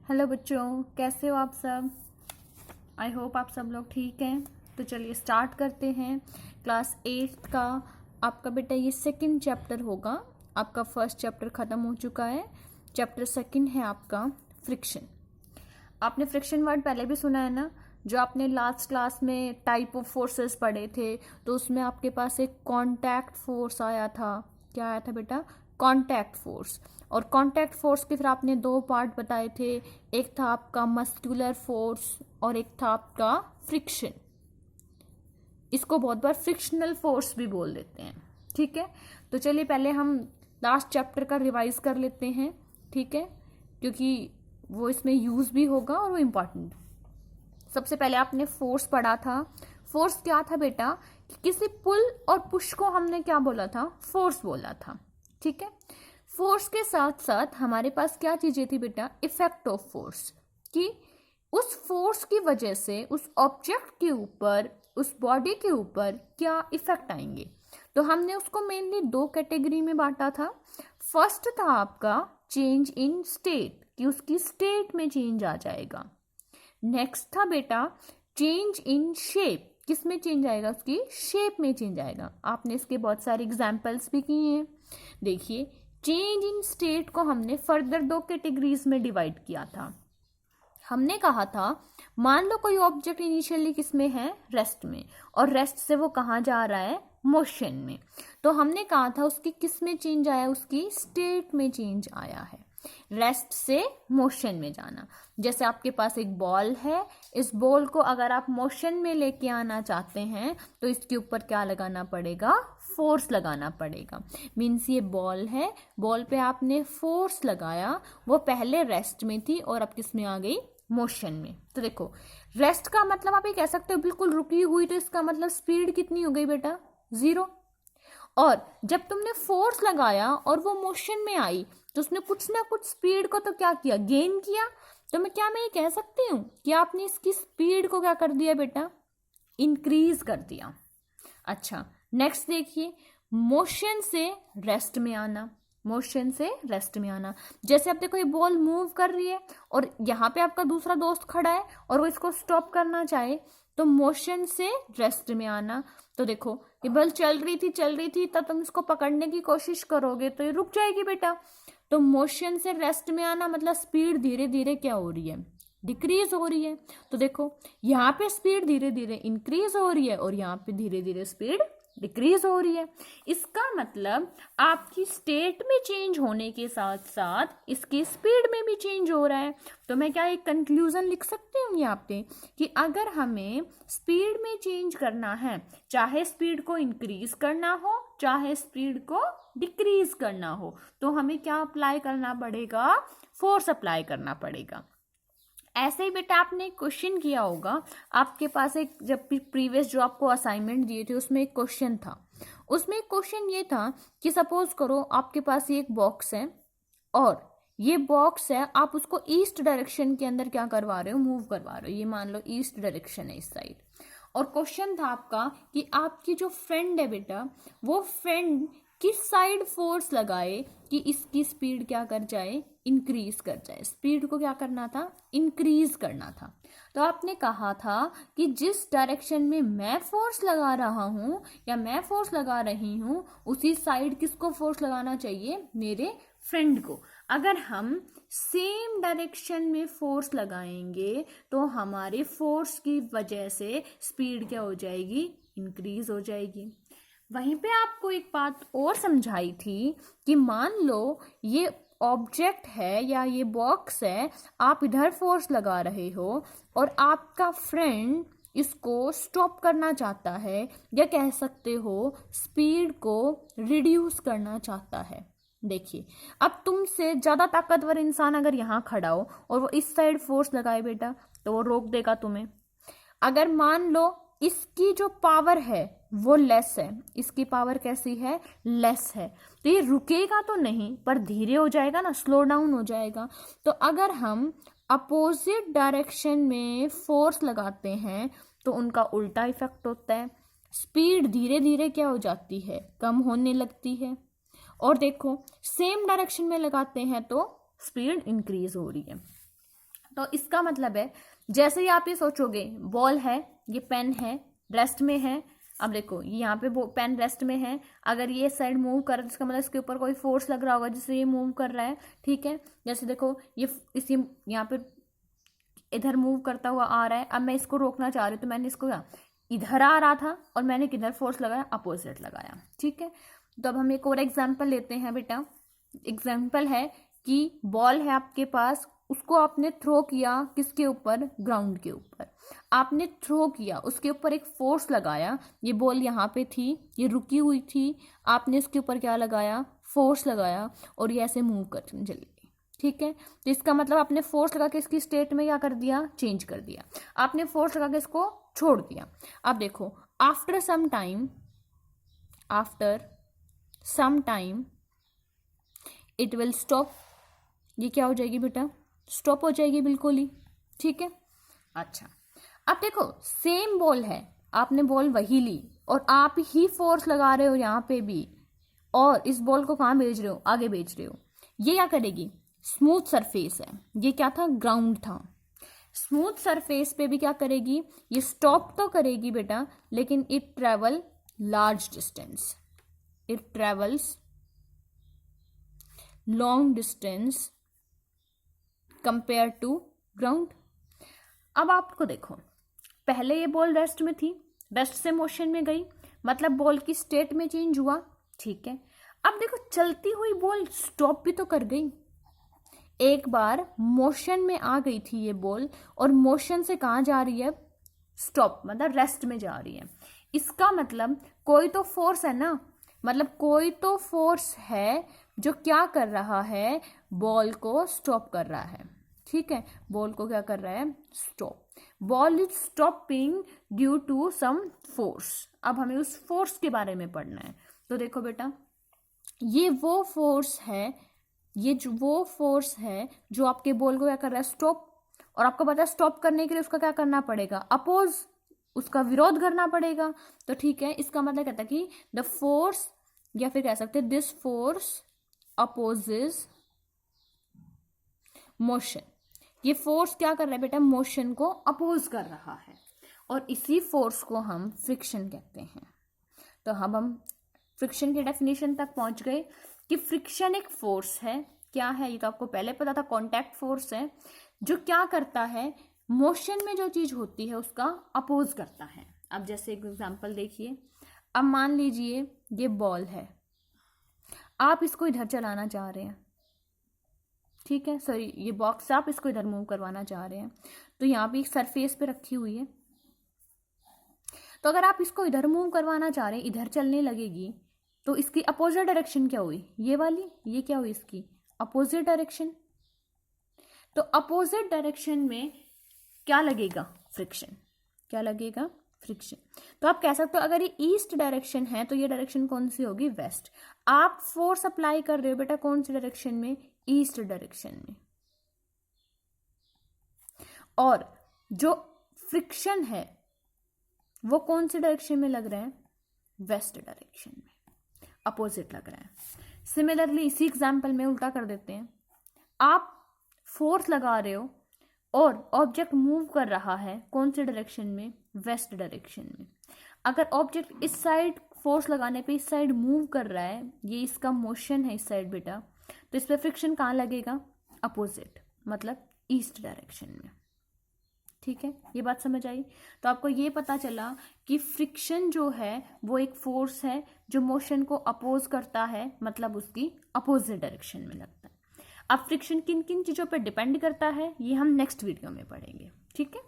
Hello बच्चों, कैसे हो आप सब। आई होप आप सब लोग ठीक हैं। तो चलिए स्टार्ट करते हैं। क्लास 8 का आपका बेटा ये सेकंड चैप्टर होगा। आपका फर्स्ट चैप्टर ख़त्म हो चुका है। चैप्टर सेकंड है आपका फ्रिक्शन। आपने फ्रिक्शन वर्ड पहले भी सुना है ना, जो आपने लास्ट क्लास में टाइप ऑफ फोर्सेस पढ़े थे। तो उसमें आपके पास एक कॉन्टैक्ट फोर्स आया था। क्या आया था बेटा? Contact force. और कॉन्टैक्ट फोर्स के फिर आपने दो पार्ट बताए थे। एक था आपका मस्कुलर फोर्स और एक था आपका फ्रिक्शन। इसको बहुत बार फ्रिक्शनल फोर्स भी बोल देते हैं। ठीक है, तो चलिए पहले हम लास्ट चैप्टर का रिवाइज कर लेते हैं। ठीक है, क्योंकि वो इसमें यूज भी होगा और वो इम्पॉर्टेंट। सबसे पहले आपने फोर्स पढ़ा था। फोर्स क्या था बेटा? कि किसी पुल और पुश को हमने क्या बोला था? फोर्स बोला था। ठीक है, फोर्स के साथ साथ हमारे पास क्या चीजें थी बेटा? Effect of force. कि उस फोर्स की वजह से उस ऑब्जेक्ट के ऊपर, उस बॉडी के ऊपर क्या इफेक्ट आएंगे। तो हमने उसको मेनली दो कैटेगरी में बांटा था। फर्स्ट था आपका चेंज इन स्टेट, कि उसकी स्टेट में चेंज आ जाएगा। नेक्स्ट था बेटा चेंज इन शेप, किस में चेंज आएगा? उसकी शेप में चेंज आएगा। आपने इसके बहुत सारे एग्जाम्पल्स भी किए हैं। देखिए, चेंज इन स्टेट को हमने फर्दर दो कैटेगरीज में डिवाइड किया था। हमने कहा था मान लो कोई ऑब्जेक्ट इनिशियली किस में है? रेस्ट में, और रेस्ट से वो कहाँ जा रहा है? मोशन में। तो हमने कहा था उसकी किस में चेंज आया? उसकी स्टेट में चेंज आया है। रेस्ट से मोशन में जाना। जैसे आपके पास एक बॉल है, इस बॉल को अगर आप मोशन में लेके आना चाहते हैं तो इसके ऊपर क्या लगाना पड़ेगा? फोर्स लगाना पड़ेगा। मीन्स ये बॉल है, बॉल पे आपने फोर्स लगाया, वो पहले रेस्ट में थी और अब किस में आ गई? मोशन में। तो देखो, रेस्ट का मतलब आप ये कह सकते हो बिल्कुल रुकी हुई, तो इसका मतलब स्पीड कितनी हो गई बेटा? 0। और जब तुमने फोर्स लगाया और वो मोशन में आई तो उसने कुछ ना कुछ स्पीड को तो क्या किया? गेन किया। तो मैं ये कह सकती हूँ कि आपने इसकी स्पीड को क्या कर दिया बेटा? इंक्रीज कर दिया। अच्छा, नेक्स्ट देखिए, मोशन से रेस्ट में आना। मोशन से रेस्ट में आना, जैसे अब देखो ये बॉल मूव कर रही है और यहाँ पे आपका दूसरा दोस्त खड़ा है और वो इसको स्टॉप करना चाहे, तो मोशन से रेस्ट में आना। तो देखो ये बॉल चल रही थी, तब तुम इसको पकड़ने की कोशिश करोगे तो ये रुक जाएगी बेटा। तो मोशन से रेस्ट में आना मतलब स्पीड धीरे धीरे क्या हो रही है? डिक्रीज हो रही है। तो देखो यहाँ पे स्पीड धीरे धीरे इंक्रीज हो रही है और यहाँ पे धीरे धीरे स्पीड डिक्रीज हो रही है। इसका मतलब आपकी स्टेट में चेंज होने के साथ साथ इसकी स्पीड में भी चेंज हो रहा है। तो मैं क्या एक कंक्लूजन लिख सकती हूँ यहाँ पे कि अगर हमें स्पीड में चेंज करना है, चाहे स्पीड को इंक्रीज करना हो चाहे स्पीड को डिक्रीज करना हो, तो हमें क्या अप्लाई करना पड़ेगा? फोर्स अप्लाई करना पड़ेगा। ऐसे ही बेटा आपने एक क्वेश्चन किया होगा, आपके पास एक जब प्रीवियस जो आपको असाइनमेंट दिए थे उसमें एक क्वेश्चन था। उसमें एक क्वेश्चन ये था कि सपोज करो आपके पास ये एक बॉक्स है और ये बॉक्स है, आप उसको ईस्ट डायरेक्शन के अंदर क्या करवा रहे हो? मूव करवा रहे हो। ये मान लो ईस्ट डायरेक्शन है इस साइड। और क्वेश्चन था आपका कि आपकी जो फ्रेंड है बेटा, वो फ्रेंड किस साइड फोर्स लगाए कि इसकी स्पीड क्या कर जाए? इंक्रीज कर जाए। स्पीड को क्या करना था? इंक्रीज करना था। तो आपने कहा था कि जिस डायरेक्शन में मैं फोर्स लगा रहा हूं या मैं फोर्स लगा रही हूं, उसी साइड किसको फोर्स लगाना चाहिए? मेरे फ्रेंड को। अगर हम सेम डायरेक्शन में फोर्स लगाएंगे तो हमारे फोर्स की वजह से स्पीड क्या हो जाएगी? इंक्रीज हो जाएगी। वहीं पे आपको एक बात और समझाई थी कि मान लो ये ऑब्जेक्ट है या ये बॉक्स है, आप इधर फोर्स लगा रहे हो और आपका फ्रेंड इसको स्टॉप करना चाहता है, या कह सकते हो स्पीड को रिड्यूस करना चाहता है। देखिए, अब तुमसे ज्यादा ताकतवर इंसान अगर यहाँ खड़ा हो और वो इस साइड फोर्स लगाए बेटा, तो वो रोक देगा तुम्हें। अगर मान लो इसकी जो पावर है वो लेस है, इसकी पावर कैसी है? लेस है, तो ये रुकेगा तो नहीं पर धीरे हो जाएगा ना, स्लो डाउन हो जाएगा। तो अगर हम अपोजिट डायरेक्शन में फोर्स लगाते हैं तो उनका उल्टा इफेक्ट होता है। स्पीड धीरे धीरे क्या हो जाती है? कम होने लगती है। और देखो सेम डायरेक्शन में लगाते हैं तो स्पीड इंक्रीज हो रही है। तो इसका मतलब है जैसे ही आप ये सोचोगे बॉल है, ये पेन है, रेस्ट में है। अब देखो यहाँ पे पेन रेस्ट में है, अगर ये साइड मूव कर रहा है इसका मतलब इसके ऊपर कोई फोर्स लग रहा होगा जिससे ये मूव कर रहा है। ठीक है, जैसे देखो ये इसी यहाँ पे इधर मूव करता हुआ आ रहा है, अब मैं इसको रोकना चाह रही हूँ तो मैंने इसको इधर आ रहा था और मैंने किधर फोर्स लगाया, अपोजिट लगाया। ठीक है, तो अब हम एक और एग्जाम्पल लेते हैं बेटा। एग्जाम्पल है कि बॉल है आपके पास, उसको आपने थ्रो किया किसके ऊपर, ग्राउंड के ऊपर। आपने थ्रो किया, उसके ऊपर एक फोर्स लगाया, ये बॉल यहाँ पे थी, ये रुकी हुई थी, आपने इसके ऊपर क्या लगाया, फोर्स लगाया और ये ऐसे मूव करने चली गई। ठीक है, तो इसका मतलब आपने फोर्स लगा के इसकी स्टेट में क्या कर दिया, चेंज कर दिया। आपने फोर्स लगा के इसको छोड़ दिया। अब देखो after some time it will stop. ये क्या हो जाएगी बेटा, स्टॉप हो जाएगी बिल्कुल ही। ठीक है, अच्छा अब देखो सेम बॉल है, आपने बॉल वही ली और आप ही फोर्स लगा रहे हो यहाँ पे भी, और इस बॉल को कहाँ भेज रहे हो, आगे भेज रहे हो। ये क्या करेगी, स्मूथ सरफेस है, ये क्या था, ग्राउंड था। स्मूथ सरफेस पे भी क्या करेगी, ये स्टॉप तो करेगी बेटा, लेकिन it travel large distance, it travels long distance compare to ground. अब आपको देखो पहले ये बॉल रेस्ट में थी, रेस्ट से मोशन में गई, मतलब बॉल की स्टेट में चेंज हुआ। ठीक है, अब देखो चलती हुई बॉल स्टॉप भी तो कर गई, एक बार मोशन में आ गई थी ये बॉल और मोशन से कहाँ जा रही है, स्टॉप, मतलब रेस्ट में जा रही है। इसका मतलब कोई तो फोर्स है ना, मतलब कोई तो फोर्स है जो क्या कर रहा है, बॉल को स्टॉप कर रहा है। ठीक है, बॉल को क्या कर रहा है, stop. Ball is stopping due to some force. अब हमें उस फोर्स के बारे में पढ़ना है। तो देखो बेटा ये वो फोर्स है, वो फोर्स है जो आपके बॉल को क्या कर रहा है, स्टॉप। और आपको पता है स्टॉप करने के लिए उसका क्या करना पड़ेगा, अपोज, उसका विरोध करना पड़ेगा। तो ठीक है, इसका मतलब कहता है कि द फोर्स, या फिर कह सकते हैं दिस फोर्स अपोजेस मोशन। ये फोर्स क्या कर रहा है बेटा, मोशन को अपोज कर रहा है, और इसी फोर्स को हम फ्रिक्शन कहते हैं। तो अब हम फ्रिक्शन की डेफिनेशन तक पहुंच गए कि फ्रिक्शन एक फोर्स है। क्या है, ये तो आपको पहले पता था, कॉन्टैक्ट फोर्स है, जो क्या करता है, मोशन में जो चीज होती है उसका अपोज करता है। अब जैसे एक एग्जांपल देखिए, अब मान लीजिए ये बॉल है, आप इसको इधर चलाना चाह रहे हैं। ठीक है, सॉरी ये बॉक्स आप इसको इधर मूव करवाना चाह रहे हैं, तो यहाँ पे एक सरफेस पे रखी हुई है। तो अगर आप इसको इधर मूव करवाना चाह रहे हैं, इधर चलने लगेगी, तो इसकी अपोजिट डायरेक्शन क्या हुई, ये वाली, ये क्या हुई, इसकी अपोजिट डायरेक्शन। तो अपोजिट डायरेक्शन में क्या लगेगा, फ्रिक्शन। क्या लगेगा, फ्रिक्शन। तो आप कह सकते हो अगर ये ईस्ट डायरेक्शन है तो ये डायरेक्शन कौन सी होगी, वेस्ट। आप फोर्स अप्लाई कर रहे हो बेटा कौन सी डायरेक्शन में, ईस्ट डायरेक्शन में। और जो फ्रिक्शन है वो कौन सी डायरेक्शन में लग रहा है, वेस्ट डायरेक्शन में, अपोजिट लग रहा है। सिमिलरली इसी एग्जाम्पल में उल्टा कर देते हैं, आप फोर्स लगा रहे हो और ऑब्जेक्ट मूव कर रहा है कौन से डायरेक्शन में, वेस्ट डायरेक्शन में। अगर ऑब्जेक्ट इस साइड फोर्स लगाने पे इस साइड मूव कर रहा है, ये इसका मोशन है इस साइड बेटा, तो इस पर फ्रिक्शन कहाँ लगेगा, अपोजिट, मतलब ईस्ट डायरेक्शन में। ठीक है, ये बात समझ आई। तो आपको ये पता चला कि फ्रिक्शन जो है वो एक फोर्स है जो मोशन को अपोज करता है, मतलब उसकी अपोजिट डायरेक्शन में लगता है। अब फ्रिक्शन किन किन चीज़ों पर डिपेंड करता है ये हम नेक्स्ट वीडियो में पढ़ेंगे। ठीक है।